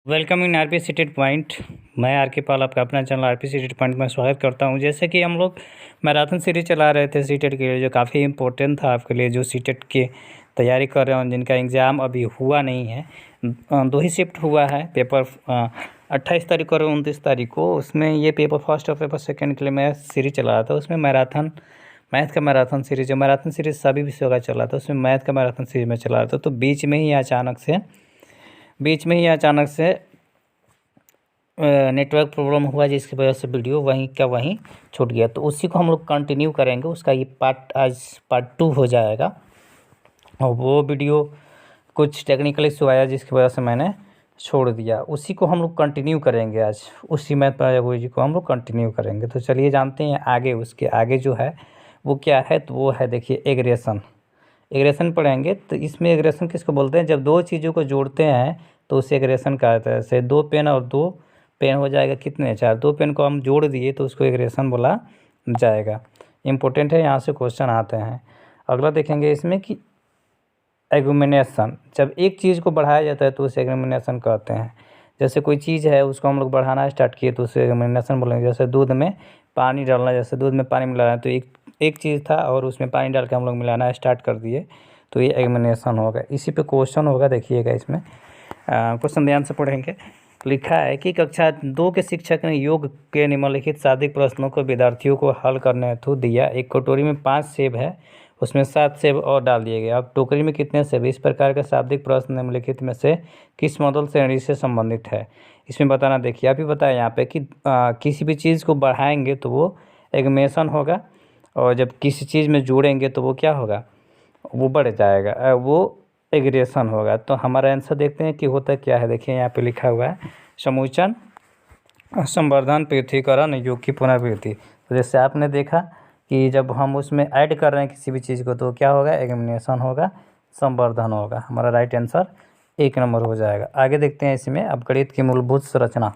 Welcome in RP seated point. मैं are के पाल, आपका अपना चैनल आरपी सीटेड पॉइंट में स्वागत करता हूं। जैसे कि हम लोग मैराथन सीरीज चला रहे थे सीटेड के लिए, जो काफ़ी इम्पोर्टेंट था आपके लिए, जो सीटेड की तैयारी कर रहे हो, जिनका एग्ज़ाम अभी हुआ नहीं है। 2 ही शिफ्ट हुआ है पेपर, 28 तारीख को और 29 तारीख को। उसमें ये पेपर फर्स्ट और पेपर सेकेंड के लिए मैं सीरीज चला रहा था। उसमें मैथ का मैराथन सीरीज, जो मैराथन सीरीज सभी विषयों का चला था, उसमें मैथ का मैराथन सीरीज में चला रहा था। तो बीच में ही अचानक से नेटवर्क प्रॉब्लम हुआ, जिसकी वजह से वीडियो वहीं का वहीं छूट गया। तो उसी को हम लोग कंटिन्यू करेंगे। उसका ये आज पार्ट 2 हो जाएगा। और वो वीडियो कुछ टेक्निकल इशू आया, जिसकी वजह से मैंने छोड़ दिया। उसी को हम लोग कंटिन्यू करेंगे आज। उसी मैथ पैरागोजी को हम लोग कंटिन्यू करेंगे। तो चलिए जानते हैं आगे। उसके आगे जो है वो क्या है, तो वो है, देखिए, एग्रेशन पढ़ेंगे। तो इसमें एग्रेशन किसको बोलते हैं? जब दो चीज़ों को जोड़ते हैं तो उसे एग्रेशन कहते हैं। जैसे 2 पेन और 2 पेन हो जाएगा कितने? 4। 2 पेन को हम जोड़ दिए तो उसको एग्रेशन बोला जाएगा। इम्पोर्टेंट है, यहाँ से क्वेश्चन आते हैं। अगला देखेंगे इसमें कि एग्यूमिनेशन, जब एक चीज़ को बढ़ाया जाता है तो उसे एग्यूमिनेशन कहते हैं। जैसे कोई चीज़ है, उसको हम लोग बढ़ाना स्टार्ट किए तो उसे एग्यूमिनेशन बोलेंगे। जैसे दूध में पानी डालना, जैसे दूध में पानी मिलाना है, तो एक चीज़ था और उसमें पानी डाल के हम लोग मिलाना स्टार्ट कर दिए, तो ये एग्यूमिनेशन होगा। इसी पे क्वेश्चन होगा, देखिएगा इसमें। क्वेश्चन ध्यान से पढ़ेंगे। लिखा है कि कक्षा 2 के शिक्षक ने योग के निम्नलिखित शाब्दिक प्रश्नों को विद्यार्थियों को हल करने हेतु दिया। एक कटोरी में 5 सेब है, उसमें 7 सेब और डाल दिए गए। अब टोकरी में कितने सेब? इस प्रकार का शाब्दिक प्रश्न निम्नलिखित में से किस मॉडल श्रेणी से संबंधित है? इसमें बताना। देखिए, आप ही बताया यहाँ पे कि किसी भी चीज़ को बढ़ाएंगे तो वो एग्यूमेशन होगा, और जब किसी चीज़ में जोड़ेंगे तो वो क्या होगा? वो बढ़ जाएगा, वो एग्रेशन होगा। तो हमारा आंसर देखते हैं कि होता क्या है। देखिए, यहाँ पे लिखा हुआ है समुचन, संवर्धन, पृथक्करण, योग की पुनरावृत्ति। तो जैसे आपने देखा कि जब हम उसमें ऐड कर रहे हैं किसी भी चीज़ को, तो क्या होगा? एग्यूमिनेशन होगा, संवर्धन होगा। हमारा राइट आंसर 1 नंबर हो जाएगा। आगे देखते हैं इसमें। अब गणित की मूलभूत संरचना।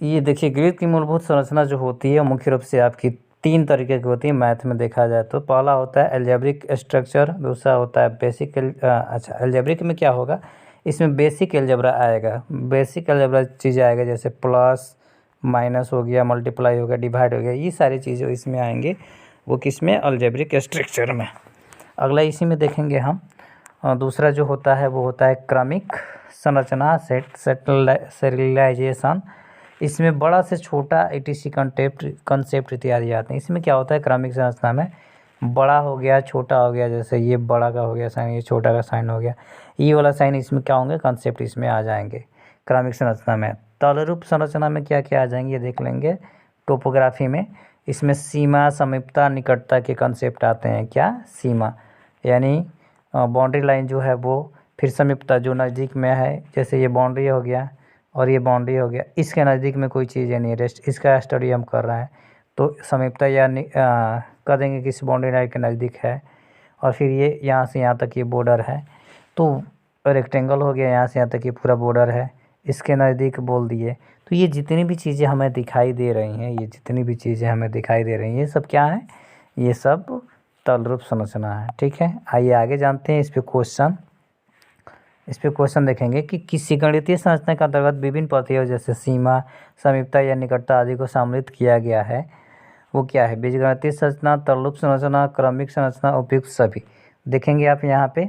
ये देखिए, गणित की मूलभूत संरचना जो होती है मुख्य रूप से आपकी 3 तरीके की होती है मैथ में देखा जाए तो। पहला होता है एल्जेब्रिक स्ट्रक्चर, दूसरा होता है बेसिक एल्जेब्रिक में क्या होगा? इसमें बेसिक एल्जेब्रा आएगा। बेसिक एल्जेब्रा चीज़ आएगा, जैसे प्लस माइनस हो गया, मल्टीप्लाई हो गया, डिवाइड हो गया, ये सारी चीज़ें इसमें आएंगे। वो किस में? एल्जेब्रिक स्ट्रक्चर में। अगला इसी में देखेंगे हम। दूसरा जो होता है वो होता है क्रमिक संरचना, सेरियलाइजेशन। इसमें बड़ा से छोटा ETC कंसेप्ट इत्यादि आते हैं। इसमें क्या होता है? क्रमिक संरचना में बड़ा हो गया, छोटा हो गया, जैसे ये बड़ा का हो गया साइन, ये छोटा का साइन हो गया, ये वाला साइन इसमें क्या होंगे? कंसेप्ट इसमें आ जाएंगे क्रमिक संरचना में। तलरूप संरचना में क्या क्या आ जाएंगे, ये देख लेंगे। टोपोग्राफी में इसमें सीमा, समीपता, निकटता के कंसेप्ट आते हैं। क्या? सीमा यानी बाउंड्री लाइन जो है वो, फिर समीपता जो नज़दीक में है, जैसे ये बाउंड्री हो गया और ये बाउंड्री हो गया, इसके नज़दीक में कोई चीज़ है नियरेस्ट, इसका स्टडी हम कर रहे हैं तो समीपता या कर देंगे किसी बाउंड्री लाइन के नज़दीक है। और फिर ये यहाँ से यहाँ तक ये बॉर्डर है, तो रेक्टेंगल हो गया, यहाँ से यहाँ तक ये पूरा बॉर्डर है, इसके नज़दीक बोल दिए। तो ये जितनी भी चीज़ें हमें दिखाई दे रही हैं, ये सब क्या है? ये सब तलरूप संरचना है। ठीक है, आइए आगे जानते हैं इस पे क्वेश्चन देखेंगे कि किसी गणितीय संरचना के अंतर्गत विभिन्न प्रक्रियाओं जैसे सीमा, समीपता या निकटता आदि को सम्मिलित किया गया है। वो क्या है? बीजगणितीय संरचना, तलरूप संरचना, क्रमिक संरचना, उपयुक्त सभी। देखेंगे आप यहाँ पे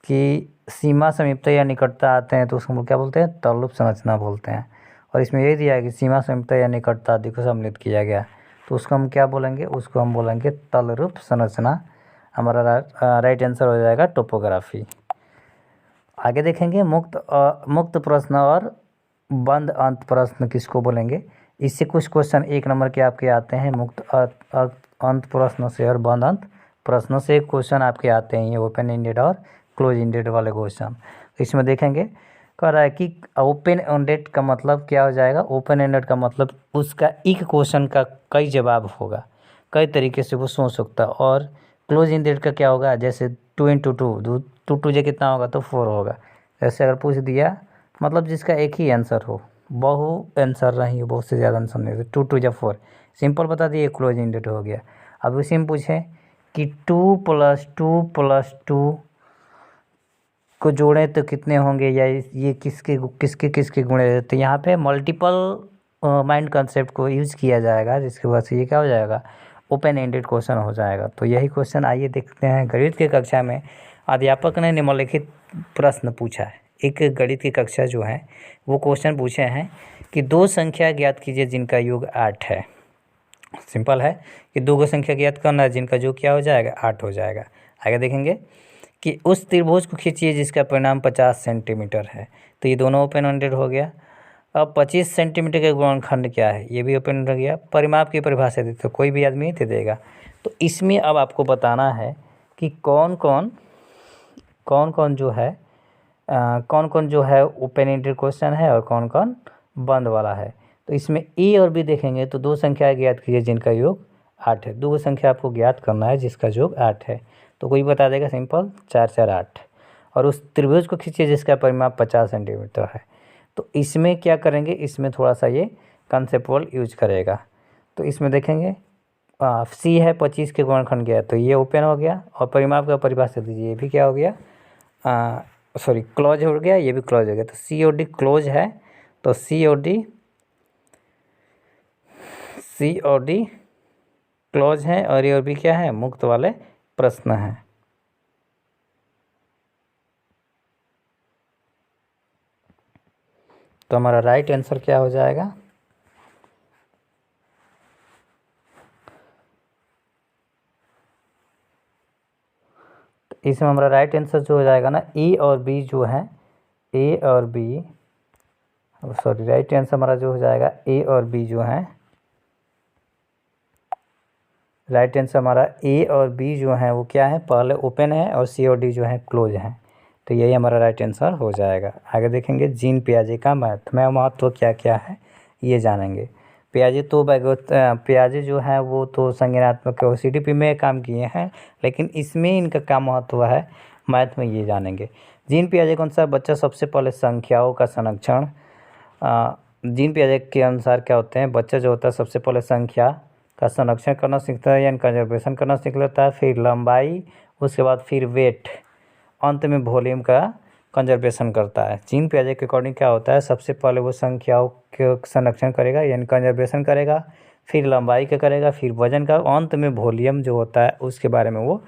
कि सीमा, समीपता या निकटता आते हैं तो उसको हम क्या बोलते हैं? तलरूप संरचना बोलते हैं। और इसमें यही दिया है कि सीमा, समीपता या निकटता आदि को सम्मिलित किया गया, तो उसको हम क्या बोलेंगे? उसको हम बोलेंगे तलरूप संरचना। हमारा राइट आंसर हो जाएगा टोपोग्राफी। आगे देखेंगे मुक्त प्रश्न और बंद अंत प्रश्न किसको बोलेंगे? इससे कुछ क्वेश्चन 1 नंबर के आपके आते हैं। मुक्त अंत प्रश्न से और बंद अंत प्रश्नों से क्वेश्चन आपके आते हैं, ये ओपन एंडेड और क्लोज एंडेड वाले क्वेश्चन। इसमें देखेंगे, कह रहा है कि ओपन एंडेड का मतलब क्या हो जाएगा? ओपन एंडेड का मतलब उसका एक क्वेश्चन का कई जवाब होगा, कई तरीके से वो सोच सकता है। और क्लोज एंडेड का क्या होगा? जैसे 2 × 2, 2 2 कितना होगा? तो 4 होगा। जैसे अगर पूछ दिया, मतलब जिसका एक ही आंसर हो, बहु आंसर नहीं हो, बहुत से ज़्यादा आंसर नहीं हो, 2 2 4, सिंपल बता दिए, क्लोज एंडेड हो गया। अब उसी में पूछें कि 2 + 2 + 2 को जोड़ें तो कितने होंगे, या ये किसके किसके किसके गुणे, तो यहाँ पे मल्टीपल माइंड कंसेप्ट को यूज किया जाएगा, जिसके वजह से ये क्या हो जाएगा, ओपन एंडेड क्वेश्चन हो जाएगा। तो यही क्वेश्चन आइए देखते हैं। गणित की कक्षा में अध्यापक ने निम्नलिखित प्रश्न पूछा है। एक गणित की कक्षा जो है वो क्वेश्चन पूछे हैं कि दो संख्या ज्ञात कीजिए जिनका योग 8 है। सिंपल है कि दो संख्या ज्ञात करना है जिनका योग क्या हो जाएगा, 8 हो जाएगा। आगे देखेंगे कि उस त्रिभुज को खींचिए जिसका परिमाण 50 सेंटीमीटर है। तो ये दोनों ओपन एंडेड हो गया। अब 25 सेंटीमीटर के गुणनखंड क्या है, ये भी ओपन एंडेड हो गया। परिमाप की परिभाषा दी तो कोई भी आदमी दे देगा। तो इसमें अब आपको बताना है कि कौन कौन जो है ओपन एंडेड क्वेश्चन है और कौन कौन बंद वाला है। तो इसमें ए और बी देखेंगे तो दो संख्या ज्ञात कीजिए जिनका योग 8 है। दो संख्या आपको ज्ञात करना है जिसका योग 8 है। तो कोई बता देगा सिंपल 4 4 8। और उस त्रिभुज को खींचिए जिसका परिमाप 50 सेंटीमीटर है। तो इसमें क्या करेंगे, इसमें थोड़ा सा ये कंसेप्चुअल यूज करेगा। तो इसमें देखेंगे सी है 25 के गुणनखंड गया, तो ये ओपन हो गया। और परिमाप का परिभाषा दीजिए, ये भी क्या हो गया, क्लोज हो गया, ये भी क्लोज हो गया। तो सी और डी क्लोज है, तो सी और डी क्लोज है और ये और भी क्या है, मुक्त वाले प्रश्न हैं। तो हमारा राइट आंसर क्या हो जाएगा, इसमें हमारा राइट आंसर जो हो जाएगा ना, ए और बी जो है, राइट आंसर हमारा जो हो जाएगा ए और बी जो है, राइट आंसर हमारा ए और बी जो है वो क्या है, पहले ओपन है और सी और डी जो है क्लोज है। तो यही हमारा राइट आंसर हो जाएगा। आगे देखेंगे जीन पियाजे का मैथ में महत्व क्या क्या है ये जानेंगे। पियाजे जो है वो तो संज्ञानात्मक और CDP में काम किए हैं, लेकिन इसमें इनका क्या महत्व है मैथ में ये जानेंगे। जीन पियाजे के अनुसार बच्चा सबसे पहले संख्याओं का संरक्षण, जीन पियाजे के अनुसार क्या होते हैं, बच्चा जो होता है सबसे पहले संख्या का संरक्षण करना सीखता है, यानी कंजर्वेशन करना सीख लेता है, फिर लंबाई, उसके बाद फिर वेट, अंत में वॉल्यूम का कंजर्वेशन करता है। जीन पियाजे के अकॉर्डिंग क्या होता है, सबसे पहले वो संख्याओं के संरक्षण करेगा यानी कंजर्वेशन करेगा, फिर लंबाई का करेगा, फिर वजन का, अंत में वॉल्यूम जो होता है उसके बारे में वो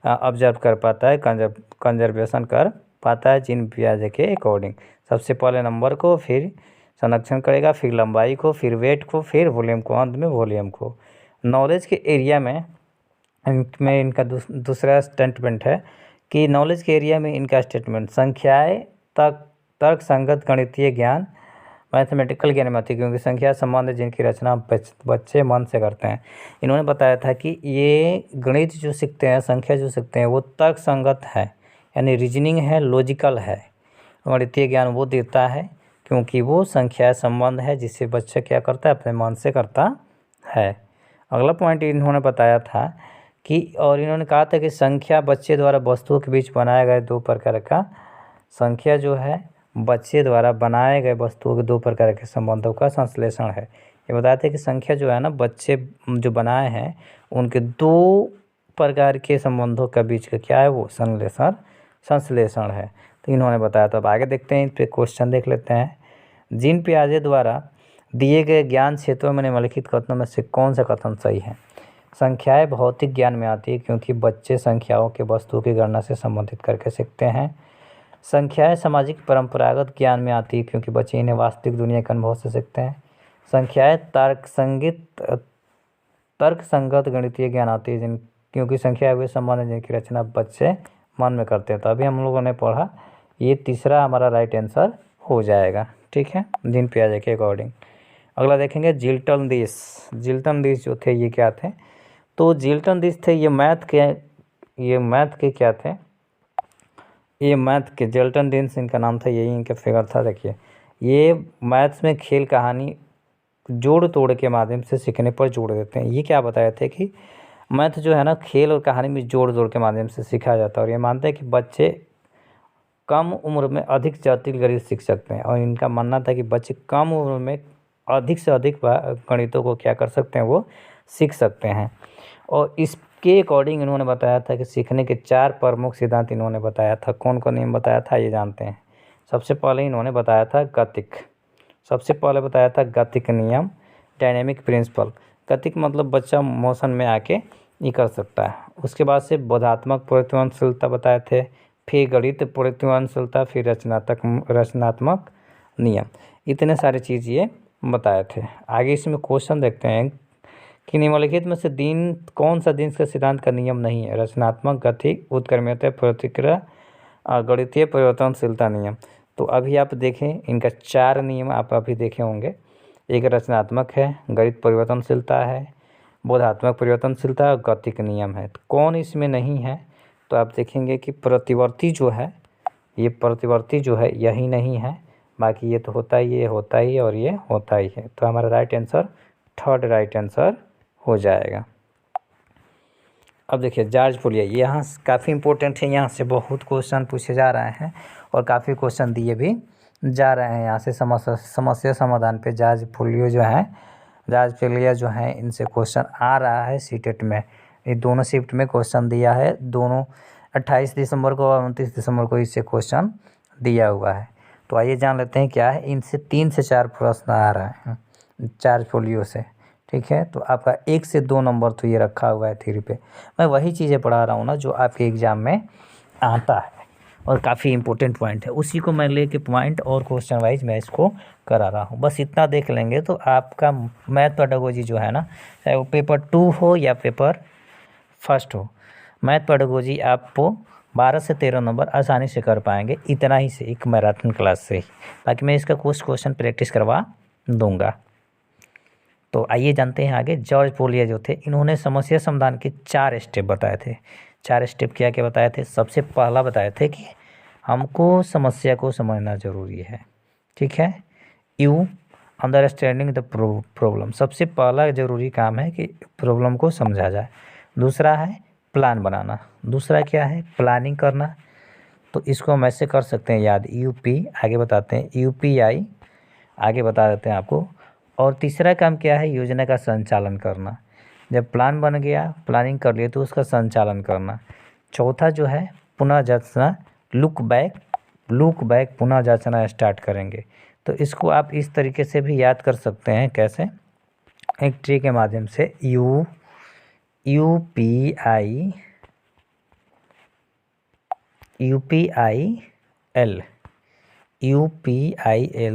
ऑब्जर्व कर पाता है, कंजर्वेशन कर पाता है। जीन पियाजे के अकॉर्डिंग सबसे पहले नंबर को, फिर संरक्षण करेगा, फिर लंबाई को, फिर वेट को, फिर वॉल्यूम को, अंत में वॉल्यूम को। नॉलेज के एरिया में इनका दूसरा स्टेटमेंट है कि नॉलेज के एरिया में इनका स्टेटमेंट संख्याएं तर्क संगत गणितीय ज्ञान मैथमेटिकल ज्ञान में आती है, क्योंकि संख्या संबंध है जिनकी रचना बच्चे मन से करते हैं। इन्होंने बताया था कि ये गणित जो सीखते हैं, संख्या जो सीखते हैं वो तर्क संगत है, यानी रीजनिंग है, लॉजिकल है। गणितीय ज्ञान वो देता है क्योंकि वो संख्या संबंध है जिससे बच्चा क्या करता है, अपने मन से करता है। अगला पॉइंट इन्होंने बताया था कि, और इन्होंने कहा था कि संख्या बच्चे द्वारा वस्तुओं के बीच बनाए गए दो प्रकार का, संख्या जो है बच्चे द्वारा बनाए गए वस्तुओं के दो प्रकार के संबंधों का संश्लेषण है। ये बताते हैं कि संख्या जो है ना, बच्चे जो बनाए हैं उनके दो प्रकार के संबंधों के बीच का क्या है, वो संश्लेषण है। तो इन्होंने बताया। तो अब आगे देखते हैं, इस पर क्वेश्चन देख लेते हैं। जीन पियाजे द्वारा दिए गए ज्ञान क्षेत्रों में निम्नलिखित कथनों में से कौन सा कथन सही है। संख्याएं भौतिक ज्ञान में आती है क्योंकि बच्चे संख्याओं के वस्तुओं की गणना से संबंधित करके सीखते हैं। संख्याएं सामाजिक परंपरागत ज्ञान में आती है क्योंकि बच्चे इन्हें वास्तविक दुनिया के अनुभव से सीखते हैं। संख्याएं तर्क संगत गणितीय ज्ञान आती है क्योंकि संख्या वे संबंध है जिनकी रचना बच्चे मन में करते हैं। तो अभी हम लोगों ने पढ़ा, ये तीसरा हमारा राइट आंसर हो जाएगा। ठीक है, जीन पियाजे के अकॉर्डिंग। अगला देखेंगे जिल्टन दिस जो थे ये क्या थे, तो जिल्टन दिस थे ये मैथ के क्या थे, ये मैथ के जिल्टन दिस इनका नाम था, यही इनका फिगर था। देखिए ये मैथ्स में खेल कहानी जोड़ तोड़ के माध्यम से सीखने पर जोड़ देते हैं। ये क्या बताए थे कि मैथ जो है ना, खेल और कहानी में जोड़ तोड़ के माध्यम से सीखा जाता है। और ये मानते हैं कि बच्चे कम उम्र में अधिक जटिल गणित सीख सकते हैं। और इनका मानना था कि बच्चे कम उम्र में अधिक से अधिक गणितों को क्या कर सकते हैं, वो सीख सकते हैं। और के अकॉर्डिंग इन्होंने बताया था कि सीखने के 4 प्रमुख सिद्धांत इन्होंने बताया था। कौन कौन नियम बताया था ये जानते हैं। सबसे पहले इन्होंने बताया था गतिक, सबसे पहले बताया था गतिक नियम, डायनेमिक प्रिंसिपल। गतिक मतलब बच्चा मोशन में आके ये कर सकता है। उसके बाद से बोधात्मक परिवर्तनशीलता बताए थे, फिर गणित परिवर्तनशीलता, फिर रचनात्मक नियम। इतने सारे चीज़ ये बताए थे। आगे इसमें क्वेश्चन देखते हैं कि निम्नलिखित में से दिन कौन सा दिन का सिद्धांत का नियम नहीं है। रचनात्मक, गतिक, उत्क्रमणीयता, प्रतिक्रिया, गणितीय परिवर्तनशीलता नियम। तो अभी आप देखें इनका 4 नियम आप अभी देखे होंगे। एक रचनात्मक है, गणित परिवर्तनशीलता है, बोधात्मक परिवर्तनशीलता और गतिक नियम है। तो कौन इसमें नहीं है, तो आप देखेंगे कि प्रतिवर्ती जो है, ये प्रतिवर्ती जो है यही नहीं है, बाकी ये तो होता ही, ये होता ही और ये होता ही है। तो हमारा right answer third right answer हो जाएगा। अब देखिए जॉर्ज फोलियर, ये यहाँ काफ़ी इंपॉर्टेंट है, यहाँ से बहुत क्वेश्चन पूछे जा रहे हैं और काफ़ी क्वेश्चन दिए भी जा रहे हैं। यहाँ से समस्या समाधान पे जॉर्ज फोलियर जो है, जॉर्ज फोलियर जो है, इनसे क्वेश्चन आ रहा है सीटेट में। ये दोनों शिफ्ट में क्वेश्चन दिया है, दोनों 28 दिसंबर को और 29 दिसंबर को इससे क्वेश्चन दिया हुआ है। तो आइए जान लेते हैं क्या है। इनसे 3 से 4 प्रश्न आ रहे हैं जॉर्ज फोलियर से, ठीक है। तो आपका 1 से 2 नंबर तो ये रखा हुआ है थ्योरी पे। मैं वही चीज़ें पढ़ा रहा हूँ ना जो आपके एग्ज़ाम में आता है और काफ़ी इंपॉर्टेंट पॉइंट है, उसी को मैं लेके पॉइंट और क्वेश्चन वाइज मैं इसको करा रहा हूँ। बस इतना देख लेंगे तो आपका मैथ पेडागोजी जो है ना, चाहे वो पेपर 2 हो या पेपर फर्स्ट हो, मैथ पेडागोजी आपको 12 से 13 नंबर आसानी से कर पाएंगे, इतना ही से एक मैराथन क्लास से ही। बाकी मैं इसका कुछ क्वेश्चन प्रैक्टिस करवा दूँगा। तो आइए जानते हैं आगे। जॉर्ज फोलियर जो थे, इन्होंने समस्या समाधान के 4 स्टेप बताए थे। 4 स्टेप क्या क्या बताए थे। सबसे पहला बताए थे कि हमको समस्या को समझना ज़रूरी है, ठीक है। यू अंडरस्टैंडिंग द प्रॉब्लम, सबसे पहला ज़रूरी काम है कि प्रॉब्लम को समझा जाए। दूसरा है प्लान बनाना, दूसरा क्या है प्लानिंग करना। तो इसको हम ऐसे कर सकते हैं याद, यूपी आगे बताते हैं, यूपीआई आगे बता देते हैं आपको। और तीसरा काम क्या है, योजना का संचालन करना। जब प्लान बन गया, प्लानिंग कर लिए, तो उसका संचालन करना। चौथा जो है पुनः जांचना, लुक बैक पुनः जांचना स्टार्ट करेंगे। तो इसको आप इस तरीके से भी याद कर सकते हैं। कैसे, एक ट्री के माध्यम से यूपीआईएल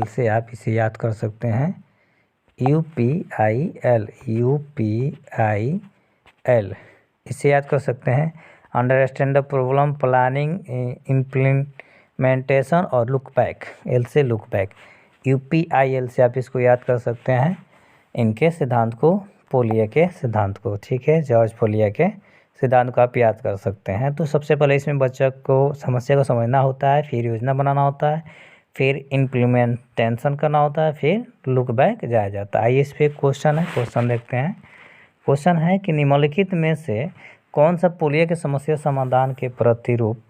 से आप इसे याद कर सकते हैं। यूपीआईएल इसे याद कर सकते हैं। Understand the problem, planning, implementation और लुक बैक, एल से लुक बैक। यूपीआईएल से आप इसको याद कर सकते हैं, इनके सिद्धांत को, फोलियर के सिद्धांत को, ठीक है। जॉर्ज फोलियर के सिद्धांत को आप याद कर सकते हैं। तो सबसे पहले इसमें बच्चा को समस्या को समझना होता है, फिर योजना बनाना होता है, फिर इम्प्लीमेंटेशन करना होता है, फिर लुक बैक जाया जाता है। आइए इस पर क्वेश्चन है, क्वेश्चन देखते हैं। क्वेश्चन है कि निम्नलिखित में से कौन सा फोलियर के समस्या समाधान के प्रतिरूप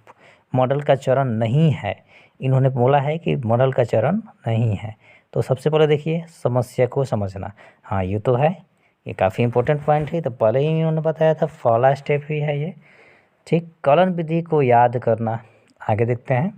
मॉडल का चरण नहीं है। इन्होंने बोला है कि मॉडल का चरण नहीं है। तो सबसे पहले देखिए समस्या को समझना, हाँ ये तो है, ये काफ़ी इंपॉर्टेंट पॉइंट है। तो पहले ही इन्होंने बताया था, पहला स्टेप ही है ये, ठीक। कलन विधि को याद करना, आगे देखते हैं।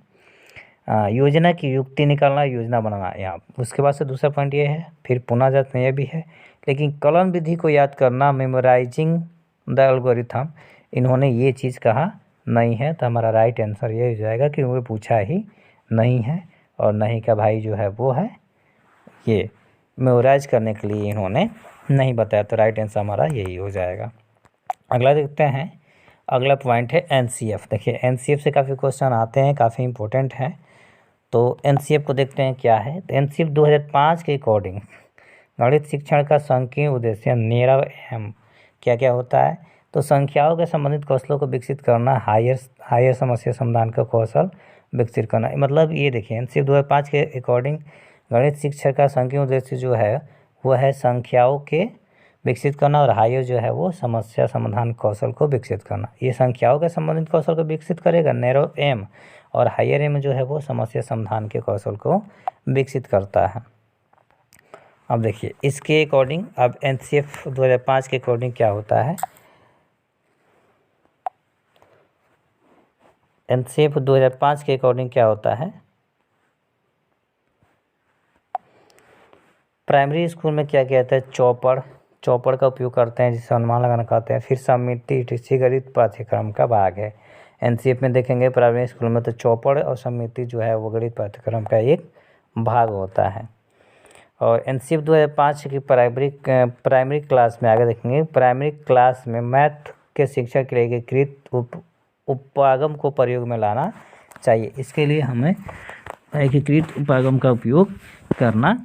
योजना की युक्ति निकालना, योजना बनाना यहाँ। उसके बाद से दूसरा पॉइंट ये है, फिर पुनः जांचना ये भी है। लेकिन कलन विधि को याद करना, मेमोराइजिंग द एल्गोरिथम, इन्होंने ये चीज़ कहा नहीं है। तो हमारा राइट आंसर ये हो जाएगा कि वो पूछा ही नहीं है, और नहीं का भाई जो है वो है ये मेमोराइज करने के लिए इन्होंने नहीं बताया। तो राइट आंसर हमारा यही हो जाएगा। अगला देखते हैं। अगला पॉइंट है एनसीएफ। देखिए एनसीएफ से काफ़ी क्वेश्चन आते हैं, काफ़ी इंपॉर्टेंट है। तो एनसीएफ को देखते हैं क्या है। तो एनसीएफ 2005 के अकॉर्डिंग गणित शिक्षण का संकीर्ण उद्देश्य नीरव एम क्या क्या होता है। तो संख्याओं के संबंधित कौशलों को विकसित करना, हायर समस्या समाधान का कौशल विकसित करना। मतलब ये देखिए एनसीएफ 2005 के अकॉर्डिंग गणित शिक्षण का संकीर्ण उद्देश्य जो है वो है संख्याओं के विकसित करना, और हायर जो है वो समस्या समाधान कौशल को विकसित करना। ये संख्याओं के संबंधित कौशल को विकसित करेगा नैरो एम, और हायर एम जो है वो समस्या समाधान के कौशल को विकसित करता है। अब देखिए इसके अकॉर्डिंग, अब एनसीएफ 2005 के अकॉर्डिंग क्या होता है। एनसीएफ 2005 के अकॉर्डिंग क्या होता है, प्राइमरी स्कूल में क्या कहता है, चौपड़ का उपयोग करते हैं जिसे अनुमान लगाना कहते हैं। फिर समिति टीसी गणित पाठ्यक्रम का भाग है। एनसीएफ में देखेंगे प्राइमरी स्कूल में तो चौपड़ और समिति जो है वो गणित पाठ्यक्रम का एक भाग होता है। और एनसीएफ 2005 की प्राइमरी क्लास में आगे देखेंगे, प्राइमरी क्लास में मैथ के शिक्षा के लिए एकीकृत उपागम को प्रयोग में लाना चाहिए। इसके लिए हमें एकीकृत उपागम का उपयोग करना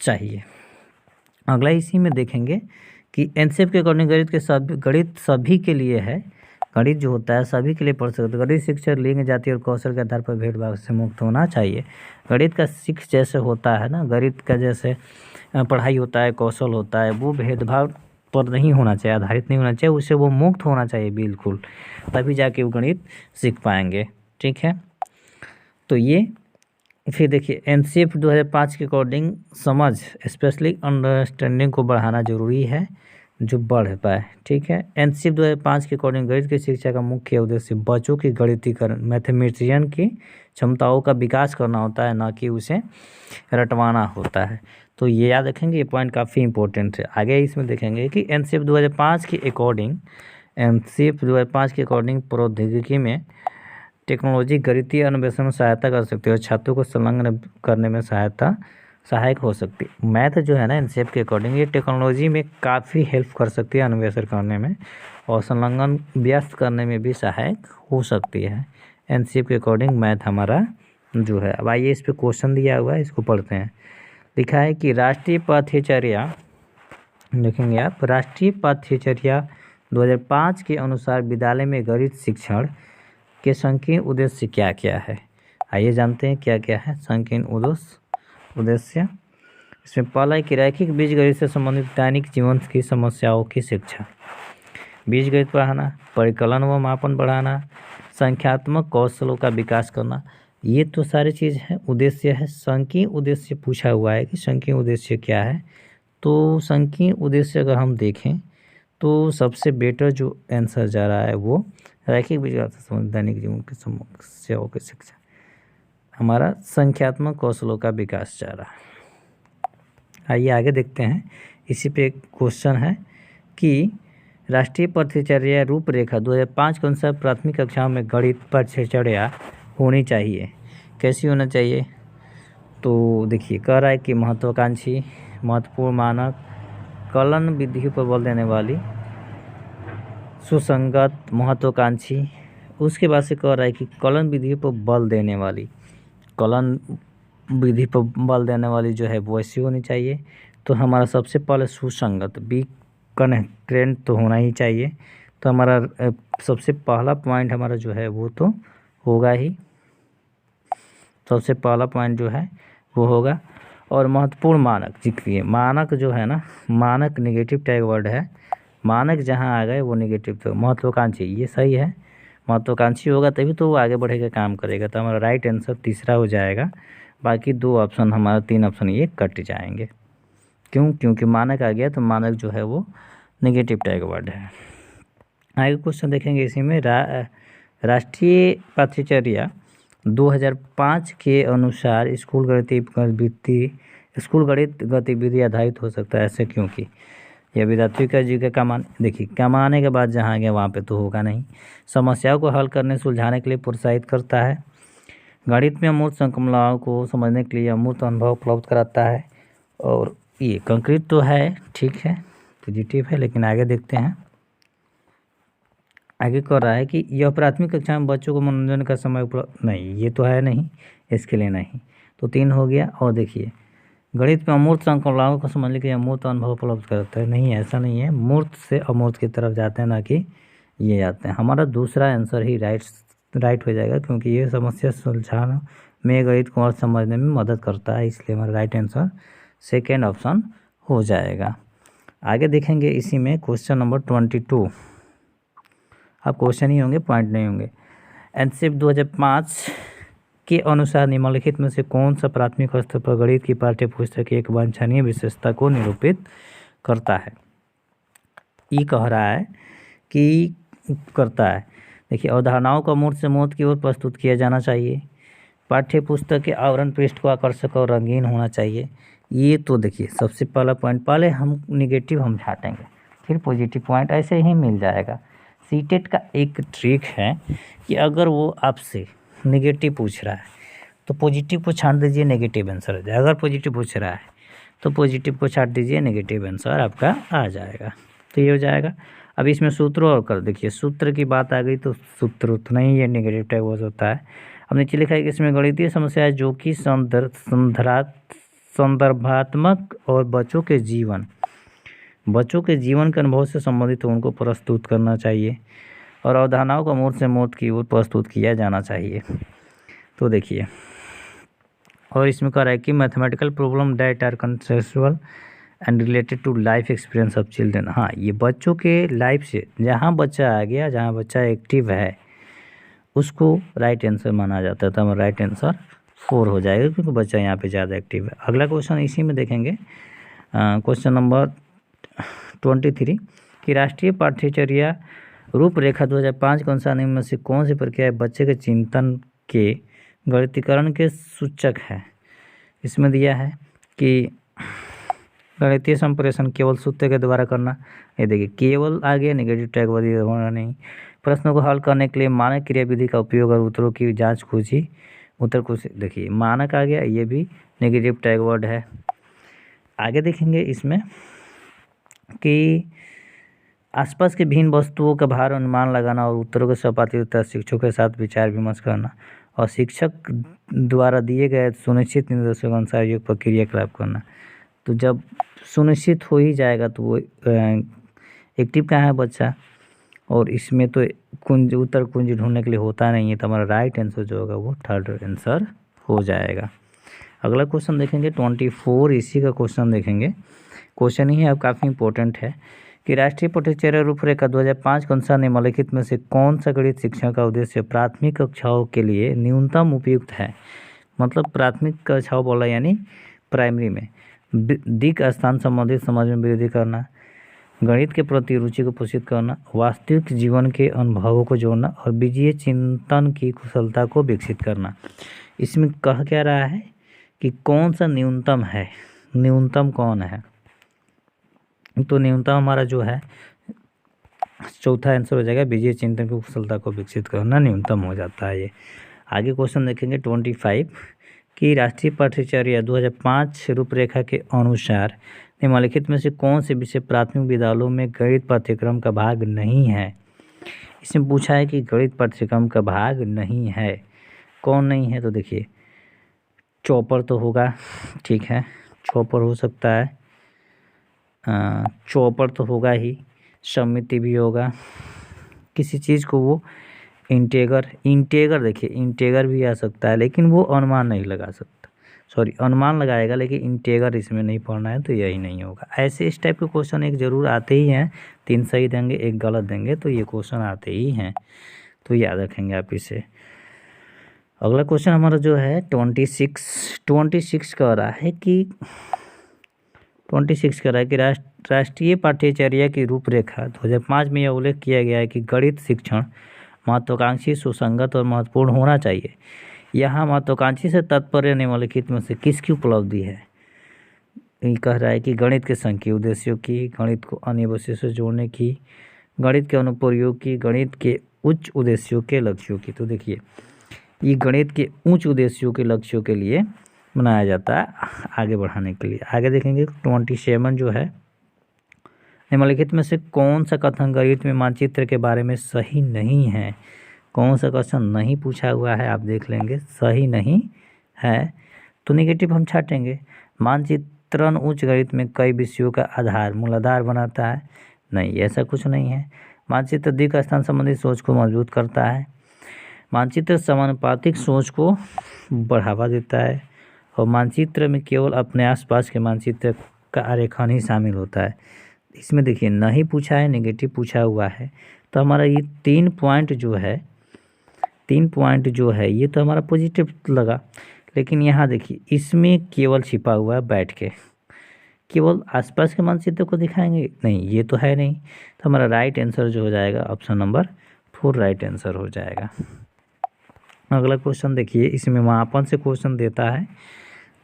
चाहिए। अगला इसी में देखेंगे कि एनसीएफ के अकॉर्डिंग गणित सभी के लिए है। गणित जो होता है सभी के लिए पढ़ सकते हैं। गणित शिक्षा लिंग, जाति और कौशल के आधार पर भेदभाव से मुक्त होना चाहिए। गणित का शिक्षा जैसे होता है ना, गणित का जैसे पढ़ाई होता है, कौशल होता है, वो भेदभाव पर नहीं होना चाहिए, आधारित नहीं होना चाहिए, उससे वो मुक्त होना चाहिए बिल्कुल, तभी जाके वो गणित सीख पाएंगे। ठीक है, तो ये फिर देखिए एनसीएफ 2005 के अकॉर्डिंग समझ स्पेशली अंडरस्टैंडिंग को बढ़ाना जरूरी है जो बढ़ पाए। ठीक है, एनसीएफ 2005 के अकॉर्डिंग गणित की शिक्षा का मुख्य उद्देश्य बच्चों की गणितीकरण मैथमेटिशियन की क्षमताओं का विकास करना होता है, ना कि उसे रटवाना होता है। तो ये याद रखेंगे, ये पॉइंट काफ़ी इंपॉर्टेंट है। आगे इसमें देखेंगे कि एनसीएफ 2005 के अकॉर्डिंग प्रौद्योगिकी में टेक्नोलॉजी गणितीय अन्वेषण में सहायता कर सकती है और छात्रों को संलग्न करने में सहायक हो सकती है। मैथ जो है ना एनसीएफ के अकॉर्डिंग ये टेक्नोलॉजी में काफ़ी हेल्प कर सकती है अन्वेषण करने में, और संलग्न व्यस्त करने में भी सहायक हो सकती है। एनसीएफ के अकॉर्डिंग मैथ हमारा जो है। अब आइए इस पर क्वेश्चन दिया हुआ है, इसको पढ़ते हैं। लिखा है कि राष्ट्रीय पाठ्यचर्या, देखेंगे आप, राष्ट्रीय पाठ्यचर्या 2005 के अनुसार विद्यालय में गणित शिक्षण के संकीर्ण उद्देश्य क्या क्या है। आइए जानते हैं क्या क्या है संकीर्ण उद्देश्य। इसमें पहला है कि रैखिक बीजगणित से संबंधित दैनिक जीवन की समस्याओं की शिक्षा, बीजगणित पढ़ाना, परिकलन व मापन बढ़ाना, संख्यात्मक कौशलों का विकास करना। ये तो सारी चीज़ है, उद्देश्य है। संकीर्ण उद्देश्य पूछा हुआ है कि संकीर्ण उद्देश्य क्या है, तो संकीर्ण उद्देश्य अगर हम देखें तो सबसे बेटर जो आंसर जा रहा है वो रैखिक बीजगणित से संबंधित दैनिक जीवन की समस्याओं की शिक्षा, हमारा संख्यात्मक कौशलों का विकास जा रहा है। आइए आगे देखते हैं। इसी पे क्वेश्चन है कि राष्ट्रीय पाठ्यचर्या रूपरेखा 2005 के अनुसार प्राथमिक कक्षाओं में गणित पाठ्यचर्या होनी चाहिए, कैसी होना चाहिए। तो देखिए कह रहा है कि महत्वाकांक्षी, महत्वपूर्ण मानक, कलन विधियों पर बल देने वाली, सुसंगत, महत्वाकांक्षी। उसके बाद से कह रहा है कि कलन विधियों पर बल देने वाली, कलन विधि पर बल देने वाली जो है वो ऐसी होनी चाहिए। तो हमारा सबसे पहले सुसंगत, बी कनेक्टेंट तो होना ही चाहिए। तो हमारा सबसे पहला पॉइंट हमारा जो है वो तो होगा ही, सबसे पहला पॉइंट जो है वो होगा। और महत्वपूर्ण मानक, देखिए मानक जो है ना, मानक नेगेटिव टैग वर्ड है, मानक जहाँ आ गए वो नेगेटिव। तो महत्वाकांक्षी ये सही है, महत्वाकांक्षी होगा तभी तो वो आगे बढ़ेगा, काम करेगा। तो हमारा राइट आंसर तीसरा हो जाएगा। बाकी दो ऑप्शन हमारा, तीन ऑप्शन ये कट जाएंगे। क्यों? क्योंकि मानक आ गया तो मानक जो है वो नेगेटिव टैग वर्ड है। आगे क्वेश्चन देखेंगे इसी में, राष्ट्रीय पाठ्यचर्या 2005 के अनुसार स्कूल गणित गतिविधि आधारित हो सकता है, ऐसे क्योंकि यह विद्यार्थियों का जीविका कमाने, देखिए कमाने के बाद जहाँ गए वहाँ पे तो होगा नहीं। समस्याओं को हल करने सुलझाने के लिए प्रोत्साहित करता है, गणित में अमूर्त संकल्पनाओं को समझने के लिए अमूर्त अनुभव उपलब्ध कराता है। और ये कंक्रीट तो है, ठीक है, पॉजिटिव है। लेकिन आगे देखते हैं, आगे कह रहा है कि यह प्राथमिक कक्षा में बच्चों को मनोरंजन का समय उपलब्ध, नहीं ये तो है नहीं, इसके लिए नहीं, तो 3 हो गया। और देखिए गणित में अमूर्त संकल्पनाओं को समझने के लिए अमूर्त अनुभव उपलब्ध कराता है, नहीं ऐसा नहीं है, मूर्त से अमूर्त की तरफ जाते हैं, ना कि ये जाते हैं। हमारा दूसरा आंसर ही राइट हो जाएगा, क्योंकि ये समस्या सुलझाने में गणित को और समझने में मदद करता है, इसलिए हमारा राइट आंसर सेकेंड ऑप्शन हो जाएगा। आगे देखेंगे इसी में क्वेश्चन नंबर 22। अब क्वेश्चन ही होंगे, पॉइंट नहीं होंगे। एनसीएफ 2005 के अनुसार निम्नलिखित में से कौन सा प्राथमिक स्तर पर गणित की पाठ्य पुस्तक की एक वांछनीय विशेषता को निरूपित करता है। ये कह रहा है कि करता है, देखिए, अवधारणाओं को मूर्त से मूर्त की ओर प्रस्तुत किया जाना चाहिए। पाठ्य पुस्तक के आवरण पृष्ठ को आकर्षक और रंगीन होना चाहिए। ये तो देखिए सबसे पहला पॉइंट, पहले हम निगेटिव हम छाटेंगे, फिर पॉजिटिव पॉइंट ऐसे ही मिल जाएगा। सीटेट का एक ट्रिक है कि अगर वो आपसे निगेटिव पूछ रहा है तो पॉजिटिव को छाट दीजिए, नेगेटिव आंसर आ जाएगा। अगर पॉजिटिव पूछ रहा है तो पॉजिटिव को छाट दीजिए, नेगेटिव आंसर आपका आ जाएगा। तो ये हो जाएगा। अब इसमें सूत्र और कर देखिए, सूत्र की बात आ गई तो सूत्र उतना ही ये नेगेटिव टाइप होता है। अब नीचे लिखा है कि इसमें गणितीय समस्या है जो कि संदर्भात्मक और बच्चों के जीवन के अनुभव से संबंधित हो, उनको प्रस्तुत करना चाहिए और अवधारणाओं को मूर्त से मूर्त की ओर प्रस्तुत किया जाना चाहिए। तो देखिए, और इसमें कह रहा है कि mathematical problem that are conceptual and related to life experience of children. हाँ, ये बच्चों के लाइफ से, जहाँ बच्चा आ गया, जहाँ बच्चा एक्टिव है, उसको राइट आंसर माना जाता है। तो हमारा राइट आंसर 4 हो जाएगा क्योंकि बच्चा यहाँ पे ज़्यादा एक्टिव है। अगला क्वेश्चन इसी में देखेंगे, क्वेश्चन नंबर 23 कि राष्ट्रीय पाठ्यचर्या रूपरेखा 2005 के अनुसार निम्न में से कौन सी प्रक्रिया बच्चे के चिंतन के गणितीकरण के सूचक है। इसमें दिया है कि गणितीय संप्रेषण केवल सूत्र के द्वारा करना। ये देखिए, केवल आ गया, नेगेटिव टैग होना नहीं। प्रश्नों को हल करने के लिए मानक क्रियाविधि का उपयोग और उत्तरों की जांच खोजी, उत्तर कुछ देखिए, मानक आ गया, ये भी नेगेटिव टैग वर्ड है। आगे देखेंगे इसमें कि आसपास के भिन्न वस्तुओं का भार अनुमान लगाना और उत्तरों के सपाती उत्तर शिक्षकों के साथ विचार विमर्श करना और शिक्षक द्वारा दिए गए सुनिश्चित निर्देशों के अनुसार योग पर क्रियाकलाप करना। तो जब सुनिश्चित हो ही जाएगा तो वो एक्टिव कहाँ है बच्चा, और इसमें तो कुंज उत्तर कुंज ढूंढने के लिए होता नहीं है। तो हमारा राइट आंसर जो होगा वो थर्ड आंसर हो जाएगा। अगला क्वेश्चन देखेंगे 24, इसी का क्वेश्चन देखेंगे। क्वेश्चन ही है, अब काफ़ी इंपॉर्टेंट है कि राष्ट्रीय पाठ्यचर्या रूपरेखा 2005 के अनुसार निम्नलिखित में से कौन सा गणित शिक्षण का उद्देश्य प्राथमिक कक्षाओं के लिए न्यूनतम उपयुक्त है। मतलब प्राथमिक कक्षाओं बोला यानी प्राइमरी में दिक् स्थान संबंधित समझ में वृद्धि करना, गणित के प्रति रुचि को पोषित करना, वास्तविक जीवन के अनुभवों को जोड़ना और बीजीय चिंतन की कुशलता को विकसित करना। इसमें कह क्या रहा है कि कौन सा न्यूनतम है, न्यूनतम कौन है। तो न्यूनतम हमारा जो है चौथा आंसर हो जाएगा, बीजीय चिंतन की कुशलता को विकसित करना न्यूनतम हो जाता है ये। आगे क्वेश्चन देखेंगे 25 कि राष्ट्रीय पाठ्यचर्या 2005 रूपरेखा के अनुसार निम्नलिखित में से कौन से विषय प्राथमिक विद्यालयों में गणित पाठ्यक्रम का भाग नहीं है। इसमें पूछा है कि गणित पाठ्यक्रम का भाग नहीं है, कौन नहीं है। तो देखिए, चॉपर तो होगा, ठीक है, चॉपर हो सकता है, चॉपर तो होगा ही, समिति भी होगा, किसी चीज़ को वो इंटेगर देखिए, इंटेगर भी आ सकता है लेकिन वो अनुमान नहीं लगा सकता, सॉरी अनुमान लगाएगा लेकिन इंटेगर इसमें नहीं पढ़ना है, तो यही नहीं होगा। ऐसे इस टाइप के क्वेश्चन एक ज़रूर आते ही हैं, 3 सही देंगे 1 गलत देंगे, तो ये क्वेश्चन आते ही हैं, तो याद रखेंगे आप इसे। अगला क्वेश्चन हमारा जो है 26 कह रहा है कि 26 कह रहा है कि राष्ट्रीय पाठ्यचर्या की रूपरेखा 2005 में यह उल्लेख किया गया है कि गणित शिक्षण महत्वाकांक्षी, सुसंगत और महत्वपूर्ण होना चाहिए। यहाँ महत्वाकांक्षी से तात्पर्य निम्नलिखित में से किसकी उपलब्धि है। ये कह रहा है कि गणित के संख्यीय उद्देश्यों की, गणित को अन्य विषयों से जोड़ने की, गणित के अनुप्रयोग की, गणित के उच्च उद्देश्यों के लक्ष्यों की। तो देखिए, ये गणित के उच्च उद्देश्यों के लक्ष्यों के लिए बनाया जाता है, आगे बढ़ाने के लिए। आगे देखेंगे 27 जो है, निम्नलिखित में से कौन सा कथन गणित में मानचित्र के बारे में सही नहीं है। कौन सा क्वेश्चन नहीं पूछा हुआ है आप देख लेंगे, सही नहीं है तो नेगेटिव हम छाटेंगे। मानचित्रण उच्च गणित में कई विषयों का आधार मूलाधार बनाता है, नहीं, ऐसा कुछ नहीं है। मानचित्र दिक् स्थान संबंधी सोच को मजबूत करता है। मानचित्र समानुपातिक सोच को बढ़ावा देता है और मानचित्र में केवल अपने आसपास के मानचित्र का आरेखन ही शामिल होता है। इसमें देखिए, नहीं पूछा है, नेगेटिव पूछा हुआ है, तो हमारा ये 3 पॉइंट जो है ये तो हमारा पॉजिटिव लगा। लेकिन यहाँ देखिए, इसमें केवल छिपा हुआ है बैठ के, केवल आसपास के मानचित्र को दिखाएंगे, नहीं, ये तो है नहीं। तो हमारा राइट आंसर जो हो जाएगा ऑप्शन नंबर 4 राइट आंसर हो जाएगा। अगला क्वेश्चन देखिए, इसमें मापन से क्वेश्चन देता है,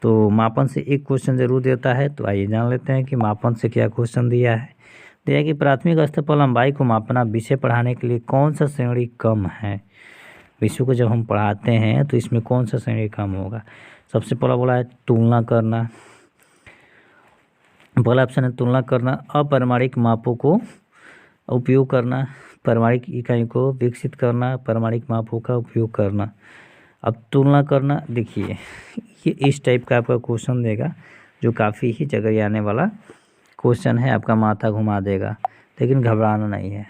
तो मापन से एक क्वेश्चन जरूर देता है। तो आइए जान लेते हैं कि मापन से क्या क्वेश्चन दिया है। दिया है कि प्राथमिक स्तर पर लंबाई को मापना विषय पढ़ाने के लिए कौन सा श्रेणी कम है। विषय को जब हम पढ़ाते हैं तो इसमें कौन सा श्रेणी कम होगा। सबसे पहला बोला है तुलना करना। पहला ऑप्शन है तुलना करना, अपरिमाणिक मापों को उपयोग करना, परिमाणिक इकाई को विकसित करना, परिमाणिक मापों का उपयोग करना। अब तुलना करना, देखिए ये इस टाइप का आपका क्वेश्चन देगा जो काफ़ी ही जगह आने वाला क्वेश्चन है, आपका माथा घुमा देगा, लेकिन घबराना नहीं है।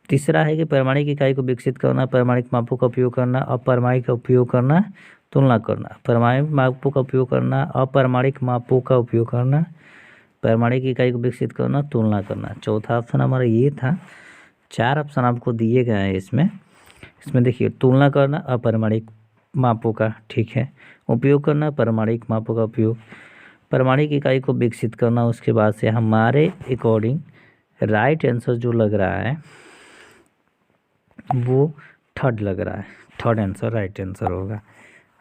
तीसरा है कि परिमाणिक इकाई को विकसित करना, परिमाणिक मापों का उपयोग करना, अपरिमाणिक का उपयोग करना, तुलना करना। परिमाणिक मापों का उपयोग करना, अपरिमाणिक मापों का उपयोग करना, परिमाणिक इकाई को विकसित करना, तुलना करना। चौथा ऑप्शन हमारा ये था। 4 ऑप्शन आपको दिए गए हैं इसमें देखिए तुलना करना अपरिमाणिक मापों का, ठीक है, उपयोग करना परिमाणिक मापों का उपयोग, परिमाणिक इकाई को विकसित करना। उसके बाद से हमारे अकॉर्डिंग राइट आंसर जो लग रहा है वो थर्ड लग रहा है, थर्ड आंसर राइट आंसर होगा।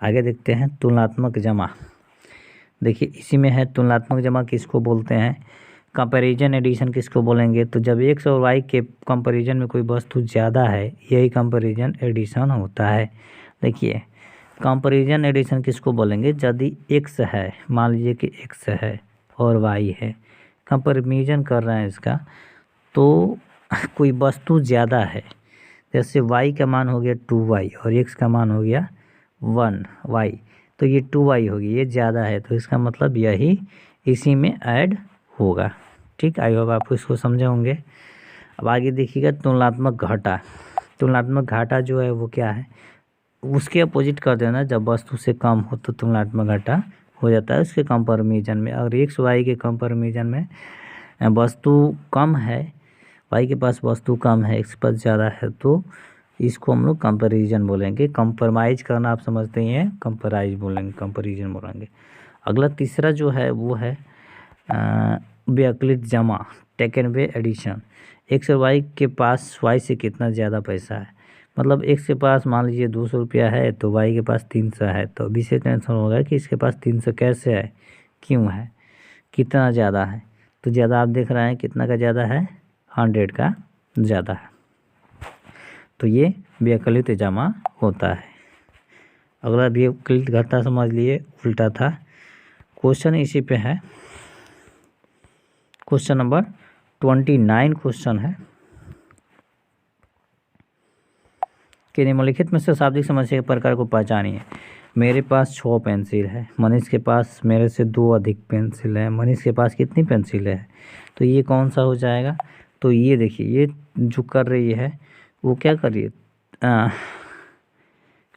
आगे देखते हैं तुलनात्मक जमा। देखिए इसी में है तुलनात्मक जमा किसको बोलते हैं, कंपैरिजन एडिशन किसको बोलेंगे। तो जब एक्स और वाई के कंपैरिजन में कोई वस्तु ज़्यादा है, यही कंपैरिजन एडिशन होता है। देखिए कंपैरिजन एडिशन किसको बोलेंगे, यदि एक्स है, मान लीजिए कि एक्स है और वाई है, कंपैरिजन कर रहे हैं इसका, तो कोई वस्तु ज़्यादा है, जैसे y का मान हो गया 2y और x का मान हो गया 1y, तो ये 2y होगी, ये ज़्यादा है, तो इसका मतलब यही इसी में ऐड होगा। ठीक, आई होप आपको इसको समझे होंगे। अब आगे देखिएगा तुलनात्मक घाटा। तुलनात्मक घाटा जो है वो क्या है, उसके अपोजिट कर देना, जब वस्तु से कम हो तो तुलनात्मक घाटा हो जाता है उसके कंपैरिजन में। अगर एक्स वाई के कंपैरिजन में वस्तु कम है, वाई के पास वस्तु कम है, एक्स पास ज़्यादा है, तो इसको हम लोग कंपैरिजन बोलेंगे। कंप्रोमाइज करना आप समझते ही हैं, कंपैराइज बोलेंगे, कंपैरिजन बोलेंगे। अगला तीसरा जो है वो है व्यक्लित जमा, टेकन वे एडिशन। एक्स और वाई के पास वाई से कितना ज़्यादा पैसा है, मतलब एक्स के पास मान लीजिए 200 रुपया है तो वाई के पास 300 है, तो अभी से टेंशन होगा कि इसके पास 300 कैसे है, क्यों है, कितना ज़्यादा है। तो ज़्यादा आप देख रहे हैं कितना का ज़्यादा है, 100 का ज़्यादा है, तो ये व्यक्लित जमा होता है। अगला व्यक्लित घटा समझ लिए, उल्टा था। क्वेश्चन इसी पे है, क्वेश्चन नंबर 29 क्वेश्चन है कि निम्नलिखित में से शाब्दिक समस्या के प्रकार को पहचानिए। मेरे पास 6 पेंसिल है, मनीष के पास मेरे से 2 अधिक पेंसिल है, मनीष के पास कितनी पेंसिल है, तो ये कौन सा हो जाएगा। तो ये देखिए ये जो कर रही है वो क्या कर रही है,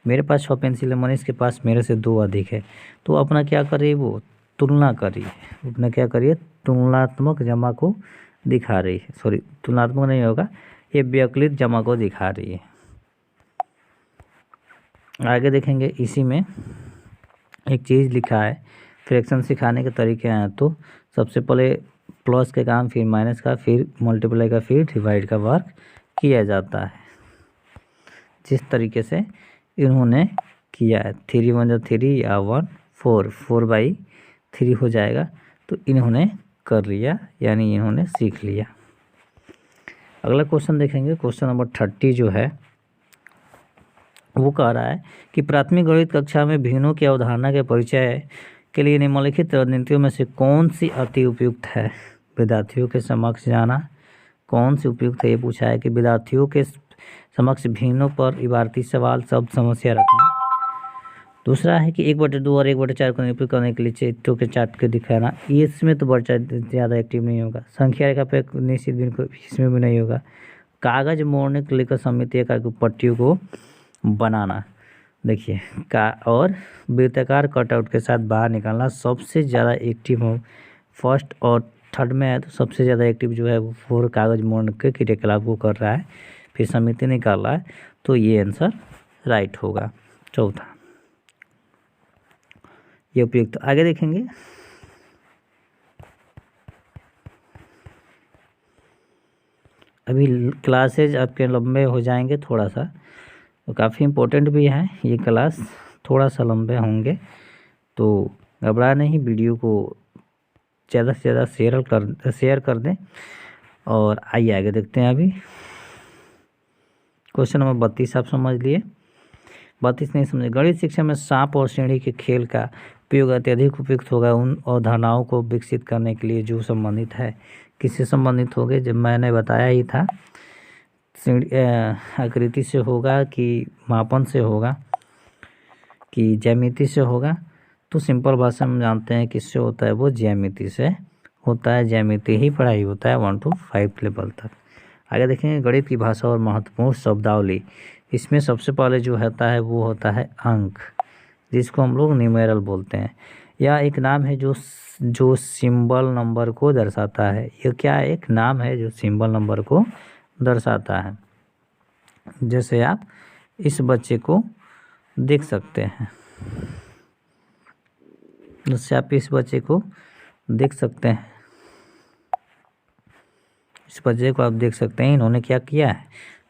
मेरे पास 6 पेंसिल है, मनीष के पास मेरे से 2 अधिक है, तो अपना क्या कर रही है, वो तुलना कर रही है, अपना क्या कर रही है, तुलनात्मक जमा को दिखा रही है। सॉरी तुलनात्मक नहीं होगा, ये व्यक्लित जमा को दिखा रही है। आगे देखेंगे इसी में एक चीज़ लिखा है, फ्रैक्शन सिखाने के तरीके हैं। तो सबसे पहले प्लस के काम, फिर माइनस का, फिर मल्टीप्लाई का, फिर डिवाइड का वर्क किया जाता है। जिस तरीके से इन्होंने किया है, 3 1 3 या 1 4 4/3 हो जाएगा, तो इन्होंने कर लिया, यानी इन्होंने सीख लिया। अगला क्वेश्चन देखेंगे, क्वेश्चन नंबर 30 जो है वो कह रहा है कि प्राथमिक गणित कक्षा में भिन्नों की अवधारणा के परिचय के लिए निम्नलिखित रणनीतियों में से कौन सी अति उपयुक्त है। विद्यार्थियों के समक्ष जाना, कौन सी उपयुक्त है, ये पूछा है कि विद्यार्थियों के समक्ष भिन्नों पर इबारती सवाल शब्द समस्या रखना। दूसरा है कि 1/2 और 1/4 को निरूपित करने के लिए चित्रों के चार्ट के दिखाना, ये इसमें तो बच्चा ज़्यादा एक्टिव नहीं होगा। संख्या रेखा पे निश्चित बिंदु इसमें भी नहीं होगा। कागज मोड़ने को लेकर समिति आकार की पट्टियों को बनाना, देखिए का, और वृत्ताकार कटआउट के साथ बाहर निकालना सबसे ज़्यादा एक्टिव हो। फर्स्ट और थर्ड में है तो सबसे ज़्यादा एक्टिव जो है वो 4 कागज मोड़ने के क्रियाकलाप को कर रहा है, फिर समिति निकाल रहा है, तो ये आंसर राइट होगा, चौथा ये उपयुक्त। आगे देखेंगे अभी क्लासेज आपके लंबे हो जाएंगे थोड़ा सा, तो काफ़ी इम्पोर्टेंट भी है ये क्लास, थोड़ा सा लंबे होंगे, तो घबरा नहीं, वीडियो को ज़्यादा से ज़्यादा शेयर कर दें। और आइए आगे देखते हैं। अभी क्वेश्चन नंबर 32 आप समझ लिए, 32 नहीं समझे। गणित शिक्षा में सांप और सीढ़ी के खेल का उपयोग अत्यधिक उपयुक्त होगा उन अवधारणाओं को विकसित करने के लिए जो संबंधित है। किससे संबंधित होंगे, जब मैंने बताया ही था, आकृति से होगा कि मापन से होगा कि ज्यामिति से होगा। तो सिंपल भाषा में जानते हैं किससे होता है, वो ज्यामिति से होता है। ज्यामिति ही पढ़ाई होता है 1 to 5 लेवल तक। आगे देखेंगे गणित की भाषा और महत्वपूर्ण शब्दावली। इसमें सबसे पहले जो होता है वो होता है अंक, जिसको हम लोग न्यूमेरल बोलते हैं। यह एक नाम है जो सिंबल नंबर को दर्शाता है। यह क्या एक नाम है जो सिंबल नंबर को दर्शाता है। जैसे आप इस बच्चे को देख सकते हैं, जैसे आप इस बच्चे को देख सकते हैं, इस बच्चे को आप देख सकते हैं, इन्होंने क्या किया है,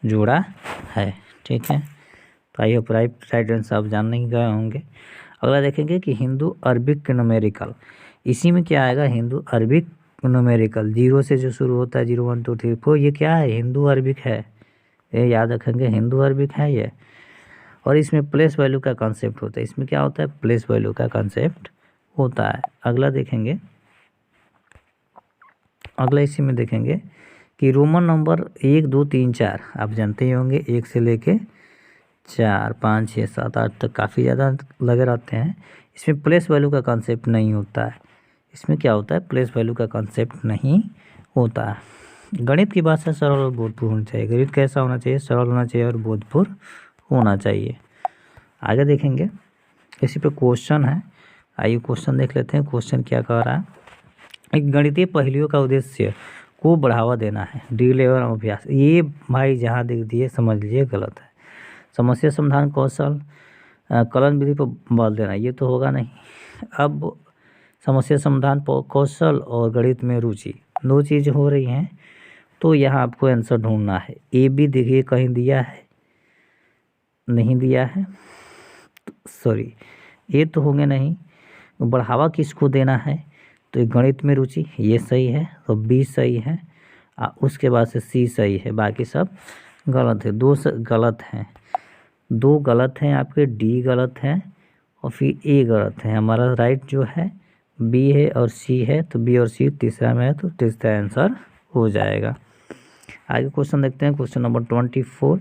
जोड़ा है। ठीक है, तो आई होप राइट आंसर आप जान नहीं गए होंगे। अगला देखेंगे कि हिंदू अरबिक न्यूमेरिकल। इसी में क्या आएगा, हिंदू अरबिक न्यूमेरिकल, 0 से जो शुरू होता है 0 1 2 3 4, ये क्या है, हिंदू अरबिक है। ये याद रखेंगे, हिंदू अरबिक है ये। और इसमें प्लेस वैल्यू का कॉन्सेप्ट होता है। इसमें क्या होता है, प्लेस वैल्यू का कॉन्सेप्ट होता है। अगला देखेंगे, अगला इसी में देखेंगे कि रोमन नंबर 1 2 3 4 आप जानते ही होंगे, 1 से लेके 4 5 6 7 8 तक काफ़ी ज़्यादा लगे रहते हैं। इसमें प्लेस वैल्यू का कॉन्सेप्ट नहीं होता है। इसमें क्या होता है, प्लेस वैल्यू का कॉन्सेप्ट नहीं होता है। गणित की भाषा सरल और बोधपूर्ण होनी चाहिए। गणित कैसा होना चाहिए, सरल होना चाहिए और बोधपूर्ण होना चाहिए। आगे देखेंगे, इसी पे क्वेश्चन है, आइए क्वेश्चन देख लेते हैं। क्वेश्चन क्या कह रहा है, एक गणितीय पहेलियों का उद्देश्य को बढ़ावा देना है, डी लेवल अभ्यास। ये भाई जहाँ देख दिए समझ लीजिए गलत है। समस्या समाधान कौशल कलन विधि पर बल देना, ये तो होगा नहीं। अब समस्या समाधान कौशल और गणित में रुचि, दो चीज़ हो रही हैं, तो यहाँ आपको आंसर ढूंढना है। ए बी देखिए कहीं दिया है, नहीं दिया है, सॉरी ये तो होंगे नहीं। बढ़ावा किसको देना है, तो एक गणित में रुचि, ये सही है, तो बी सही है। उसके बाद से सी सही है, बाकी सब गलत है। गलत हैं, 2 गलत हैं आपके, डी गलत है और फिर ए गलत है। हमारा राइट जो है बी है और सी है, तो बी और सी तीसरा में है, तो तीसरा आंसर हो जाएगा। आगे क्वेश्चन देखते हैं, क्वेश्चन नंबर 24।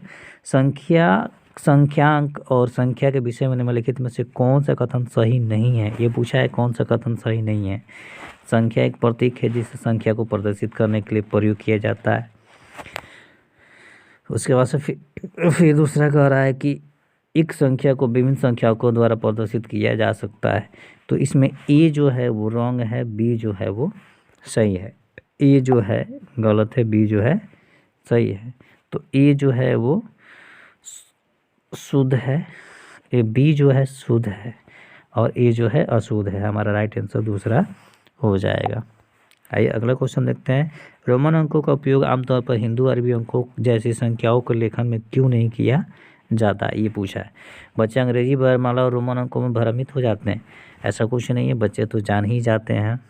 संख्यांक और संख्या के विषय में निम्नलिखित में से कौन सा कथन सही नहीं है। ये पूछा है कौन सा कथन सही नहीं है। संख्या एक प्रतीक है जिसे संख्या को प्रदर्शित करने के लिए प्रयोग किया जाता है। उसके बाद से फिर दूसरा कह रहा है कि एक संख्या को विभिन्न संख्याओं को द्वारा प्रदर्शित किया जा सकता है। तो इसमें ए जो है वो रॉन्ग है, बी जो है वो सही है। ए जो है गलत है, बी जो है सही है। तो ए जो है वो शुद्ध है, ए बी जो है शुद्ध है और ए जो है अशुद्ध है। हमारा राइट आंसर दूसरा हो जाएगा। आइए अगला क्वेश्चन देखते हैं। रोमन अंकों का उपयोग आमतौर पर हिंदू अरबी अंकों जैसी संख्याओं के लेखन में क्यों नहीं किया जाता, ये पूछा है। बच्चे अंग्रेजी वर्णमाला और रोमन अंकों में भ्रमित हो जाते हैं, ऐसा कुछ नहीं है, बच्चे तो जान ही जाते हैं।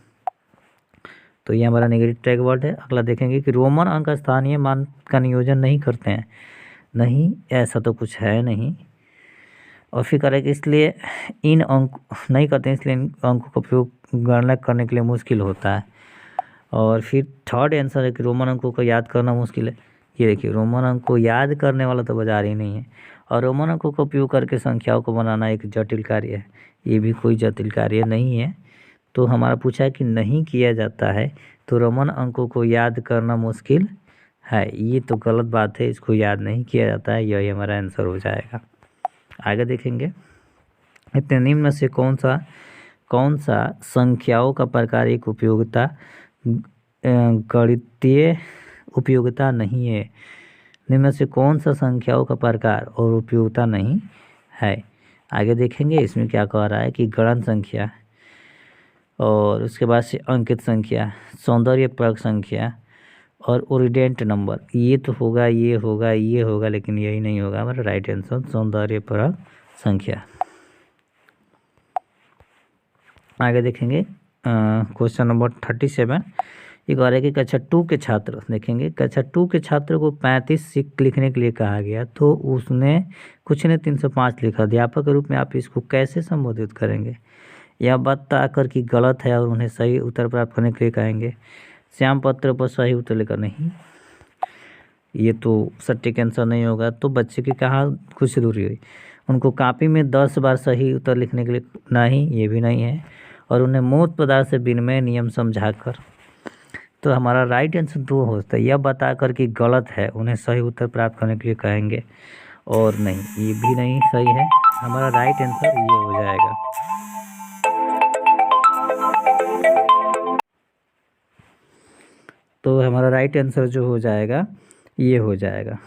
तो ये हमारा नेगेटिव टैग वर्ड है। अगला देखेंगे कि रोमन अंक स्थानीय मान का नियोजन नहीं करते हैं, नहीं ऐसा तो कुछ है नहीं। और फिर करें इसलिए इन अंक नहीं करते हैं, इसलिए इन अंकों का उपयोग गणना करने के लिए मुश्किल होता है। और फिर थर्ड आंसर है कि रोमन अंकों को याद करना मुश्किल है। ये देखिए रोमन अंक को याद करने वाला तो बाजार ही नहीं है, और रोमन अंकों का उपयोग करके संख्याओं को बनाना एक जटिल कार्य है, ये भी कोई जटिल कार्य नहीं है। तो हमारा पूछा है कि नहीं किया जाता है, तो रोमन अंकों को याद करना मुश्किल है, ये तो गलत बात है, इसको याद नहीं किया जाता है, यही हमारा आंसर हो जाएगा। आगे देखेंगे, इतने निम्न में से कौन सा संख्याओं का प्रकार एक उपयोगिता गणितीय उपयोगिता नहीं है। निम्न में से कौन सा संख्याओं का प्रकार और उपयोगिता नहीं है। आगे देखेंगे इसमें क्या कह रहा है कि गणन संख्या, और उसके बाद से अंकित संख्या, सौंदर्यप्रक संख्या, और ओरिडेंट नंबर, ये तो होगा, ये होगा, ये होगा, लेकिन यही नहीं होगा हमारा राइट आंसर सौंदर्यपरक संख्या। आगे देखेंगे क्वेश्चन नंबर 37। एक और है कि कक्षा 2 के छात्र देखेंगे, कक्षा 2 के छात्र को 35 सिक्क लिखने के लिए कहा गया, तो उसने कुछ ने 305 लिखा। अध्यापक के रूप में आप इसको कैसे संबोधित करेंगे? यह बता कर कि गलत है और उन्हें सही उत्तर प्राप्त करने के लिए कहेंगे। श्याम पत्र पर सही उत्तर लेकर, नहीं, ये तो सटीक आंसर नहीं होगा। तो बच्चे की कहा कुछ जरूरी हुई, उनको कॉपी में 10 बार सही उत्तर लिखने के लिए, नहीं, ये भी नहीं है। और उन्हें मूर्त पदार्थ से विनिमय नियम समझाकर, तो हमारा राइट आंसर 2 होता है। यह बताकर कि गलत है, उन्हें सही उत्तर प्राप्त करने के लिए कहेंगे, और नहीं, ये भी नहीं सही है। हमारा राइट आंसर ये हो जाएगा। तो हमारा राइट आंसर जो हो जाएगा ये हो जाएगा।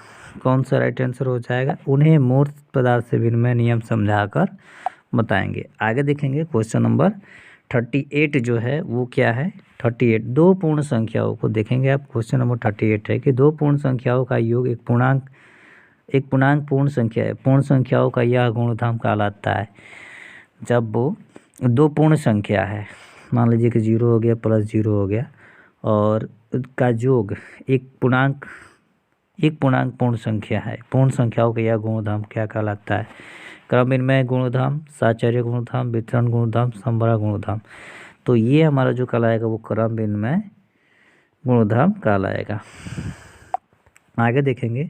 कौन सा राइट आंसर हो जाएगा? उन्हें मूर्त पदार्थ से विनिमय नियम समझाकर बताएंगे। आगे देखेंगे क्वेश्चन नंबर 38 जो है वो क्या है? 38 दो पूर्ण संख्याओं को देखेंगे आप। क्वेश्चन नंबर 38 है कि दो पूर्ण संख्याओं का योग एक पूर्णांक पूर्ण संख्या है। पूर्ण संख्याओं का यह गुणधर्म कहलाता है जब वो दो पूर्ण संख्या है, मान लीजिए कि 0 हो गया प्लस 0 हो गया, और का योग एक पूर्णांक पूर्ण संख्या है। पूर्ण संख्याओं का यह गुणधर्म क्या कहलाता है? क्रम विनिमय गुणधर्म, साहचर्य गुणधर्म, वितरण गुणधर्म, संबरा गुणधर्म। तो ये हमारा जो कहलाएगा वो क्रम विनिमय गुणधर्म कहलाएगा। आगे देखेंगे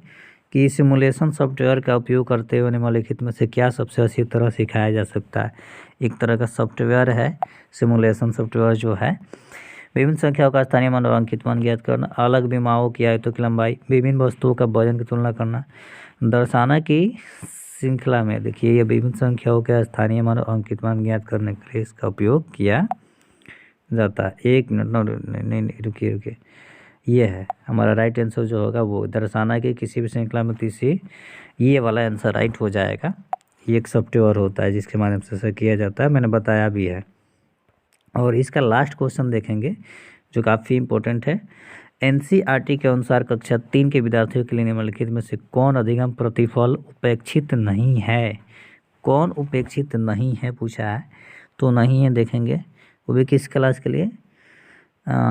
कि सिमुलेशन सॉफ्टवेयर का उपयोग करते हुए निम्नलिखित में से क्या सबसे अच्छी तरह सिखाया जा सकता है? एक तरह का सॉफ्टवेयर है सिमुलेशन सॉफ्टवेयर जो है। विभिन्न संख्याओं का स्थानीय मान और अंकित मान ज्ञात करना, अलग विमाओं की आयतों की लंबाई, विभिन्न वस्तुओं का वजन की तुलना करना, दर्शाना की श्रृंखला में, देखिए ये विभिन्न संख्याओं के स्थानीय मान और अंकित मान ज्ञात करने के लिए इसका उपयोग किया जाता है। 1 मिनट, नहीं, रुकिए, ये है हमारा राइट आंसर जो होगा वो दर्शाना की किसी भी श्रृंखला में तीसरी, ये वाला आंसर राइट हो जाएगा। ये एक सॉफ्टवेयर होता है जिसके माध्यम से ऐसा किया जाता है, मैंने बताया भी है। और इसका लास्ट क्वेश्चन देखेंगे जो काफ़ी इम्पोर्टेंट है। एनसीईआरटी के अनुसार कक्षा 3 के विद्यार्थियों के लिए निम्नलिखित में से कौन अधिगम प्रतिफल उपेक्षित नहीं है? कौन उपेक्षित नहीं है पूछा है, तो नहीं है देखेंगे वो भी किस क्लास के लिए?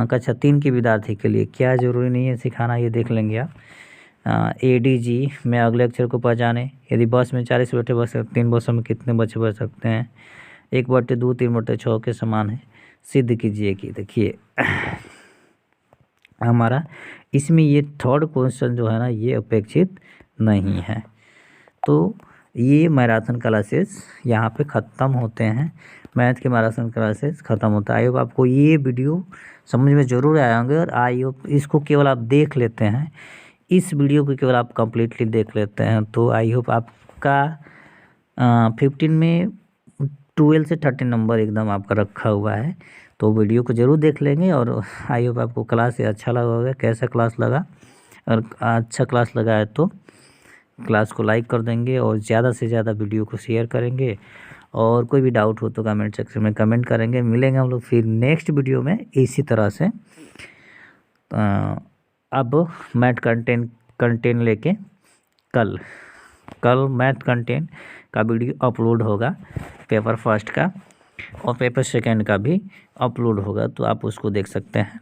कक्षा 3 के विद्यार्थी के लिए। क्या जरूरी नहीं है सिखाना, ये देख लेंगे आप। एडीजी में अगले अक्षर को पहचाने। यदि बस में 40 बच्चे बच सकते, 3 बसों में कितने बच्चे बच सकते हैं? 1/2, 3/6 के समान है। सिद्ध कीजिए कि, देखिए हमारा इसमें ये थर्ड क्वेश्चन जो है ना ये अपेक्षित नहीं है। तो ये मैराथन क्लासेस यहाँ पे ख़त्म होते हैं। मैथ के मैराथन क्लासेस ख़त्म होता है। आई होप आपको ये वीडियो समझ में ज़रूर आए होंगे, और आई होप इसको केवल आप देख लेते हैं, इस वीडियो को केवल आप कम्प्लीटली देख लेते हैं, तो आई होप आपका 15 में 12 से 13 नंबर एकदम आपका रखा हुआ है। तो वीडियो को ज़रूर देख लेंगे, और आई होप आपको क्लास से अच्छा लगा होगा। कैसा क्लास लगा? और अच्छा क्लास लगा है तो क्लास को लाइक कर देंगे, और ज़्यादा से ज़्यादा वीडियो को शेयर करेंगे। और कोई भी डाउट हो तो कमेंट सेक्शन में कमेंट करेंगे। मिलेंगे हम लोग फिर नेक्स्ट वीडियो में इसी तरह से। अब मैथ कंटेंट लेके कल मैथ कंटेंट का वीडियो अपलोड होगा, पेपर फर्स्ट का और पेपर सेकंड का भी अपलोड होगा, तो आप उसको देख सकते हैं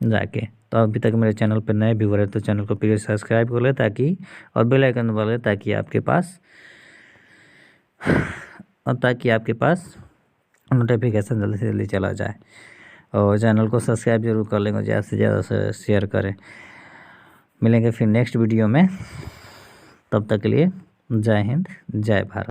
जाके। तो अभी तक मेरे चैनल पर नए व्यूअर है तो चैनल को प्लीज़ सब्सक्राइब कर ले, ताकि और बेल आइकन दबा ले, ताकि आपके पास नोटिफिकेशन जल्दी से जल्दी चला जाए। और चैनल को सब्सक्राइब जरूर कर लेंगे, ज़्यादा से ज़्यादा शेयर करें। मिलेंगे फिर नेक्स्ट वीडियो में, तब तक के लिए जय हिंद, जय भारत।